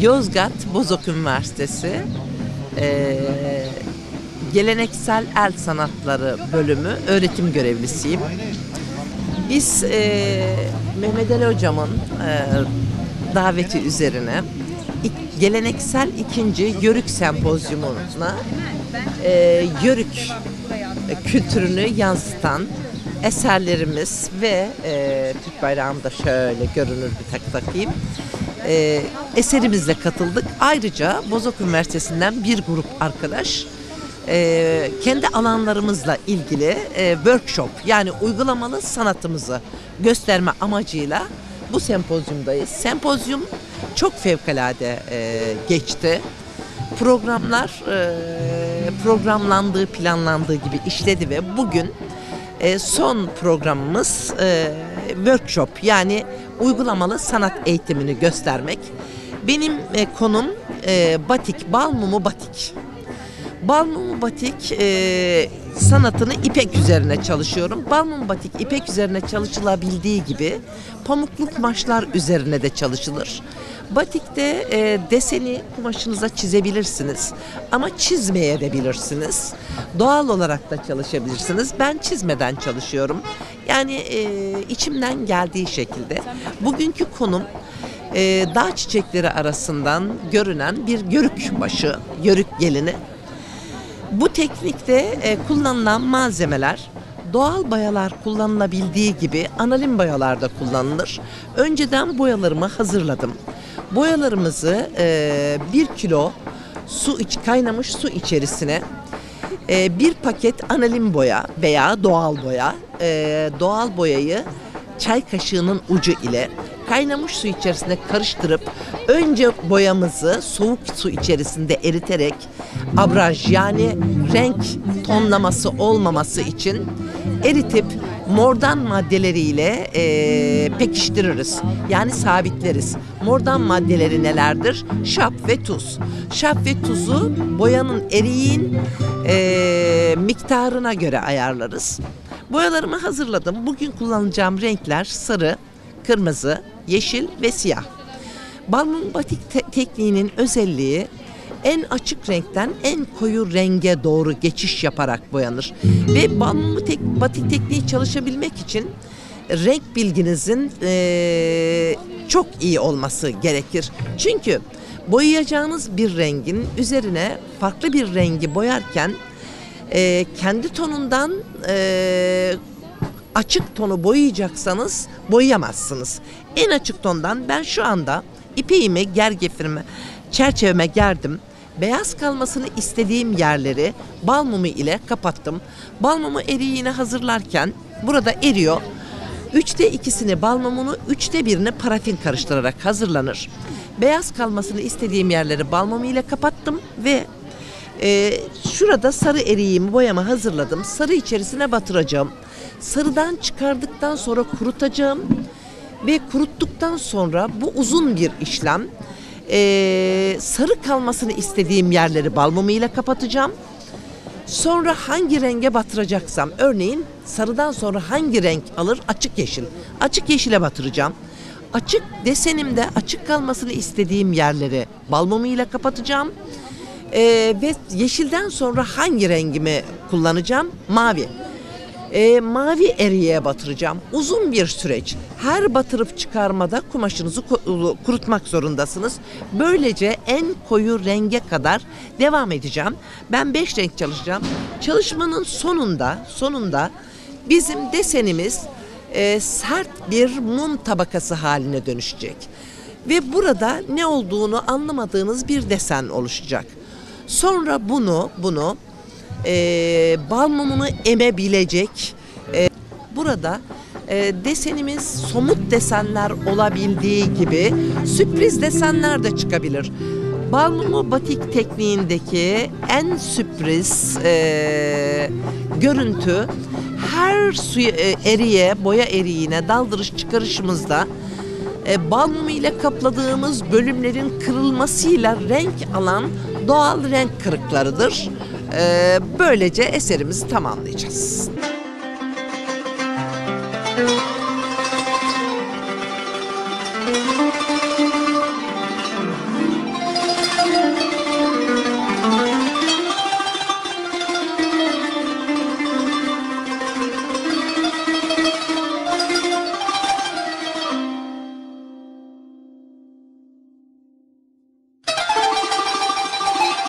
Yozgat Bozok Üniversitesi Geleneksel El Sanatları Bölümü öğretim görevlisiyim. Biz Mehmet Ali Hocam'ın daveti üzerine geleneksel 2. Yörük Sempozyumuna Yörük kültürünü yansıtan eserlerimiz ve Türk bayrağını da şöyle görünür bir takayım. Eserimizle katıldık. Ayrıca Bozok Üniversitesi'nden bir grup arkadaş kendi alanlarımızla ilgili workshop, yani uygulamalı sanatımızı gösterme amacıyla bu sempozyumdayız. Sempozyum çok fevkalade geçti. Programlar programlandığı, planlandığı gibi işledi ve bugün son programımız workshop, yani uygulamalı sanat eğitimini göstermek. Benim konum batik, bal mumu batik. Bal mumu batik sanatını ipek üzerine çalışıyorum. Bal mumu batik ipek üzerine çalışılabildiği gibi pamuklu kumaşlar üzerine de çalışılır. Batikte deseni kumaşınıza çizebilirsiniz ama çizmeyebilirsiniz. Doğal olarak da çalışabilirsiniz. Ben çizmeden çalışıyorum. Yani içimden geldiği şekilde. Bugünkü konum dağ çiçekleri arasından görünen bir yörük başı, yörük gelini. Bu teknikte kullanılan malzemeler doğal boyalar kullanılabildiği gibi analin boyalar da kullanılır. Önceden boyalarımı hazırladım. Boyalarımızı 1 kilo kaynamış su içerisine bir paket analin boya veya doğal boya, doğal boyayı çay kaşığının ucu ile kaynamış su içerisinde karıştırıp önce boyamızı soğuk su içerisinde eriterek abraj, yani renk tonlaması olmaması için eritip mordan maddeleriyle pekiştiririz. Yani sabitleriz. Mordan maddeleri nelerdir? Şap ve tuz. Şap ve tuzu boyanın eriğin miktarına göre ayarlarız. Boyalarımı hazırladım. Bugün kullanacağım renkler sarı, kırmızı, yeşil ve siyah. Bal mumu batik tekniğinin özelliği en açık renkten en koyu renge doğru geçiş yaparak boyanır. Ve bal mumu batik tekniği çalışabilmek için renk bilginizin çok iyi olması gerekir. Çünkü boyayacağınız bir rengin üzerine farklı bir rengi boyarken kendi tonundan açık tonu boyayacaksanız boyayamazsınız. En açık tondan ben şu anda ipeğimi gergeferime, çerçeveme gerdim. Beyaz kalmasını istediğim yerleri bal mumu ile kapattım. Bal mumu eriğini hazırlarken burada eriyor. 2/3'ünü bal mumunu, 1/3'ünü parafin karıştırarak hazırlanır. Beyaz kalmasını istediğim yerleri bal mumu ile kapattım ve şurada sarı eriğimi, boyamı hazırladım. Sarı içerisine batıracağım. Sarıdan çıkardıktan sonra kurutacağım ve kuruttuktan sonra bu uzun bir işlem. Sarı kalmasını istediğim yerleri bal mumu ile kapatacağım. Sonra hangi renge batıracaksam, örneğin sarıdan sonra hangi renk alır? Açık yeşil. Açık yeşile batıracağım. Açık desenimde açık kalmasını istediğim yerleri bal mumu ile kapatacağım. Ve yeşilden sonra hangi rengimi kullanacağım? Mavi. Mavi eriğe batıracağım. Uzun bir süreç. Her batırıp çıkarmada kumaşınızı kurutmak zorundasınız. Böylece en koyu renge kadar devam edeceğim. Ben 5 renk çalışacağım. Çalışmanın sonunda bizim desenimiz sert bir mum tabakası haline dönüşecek. Ve burada ne olduğunu anlamadığınız bir desen oluşacak. Sonra bunu bal mumunu emebilecek. Burada desenimiz somut desenler olabildiği gibi sürpriz desenler de çıkabilir. Bal mumu batik tekniğindeki en sürpriz görüntü, her boya eriğine daldırış çıkarışımızda bal mumu ile kapladığımız bölümlerin kırılmasıyla renk alan doğal renk kırıklarıdır. Böylece eserimizi tamamlayacağız.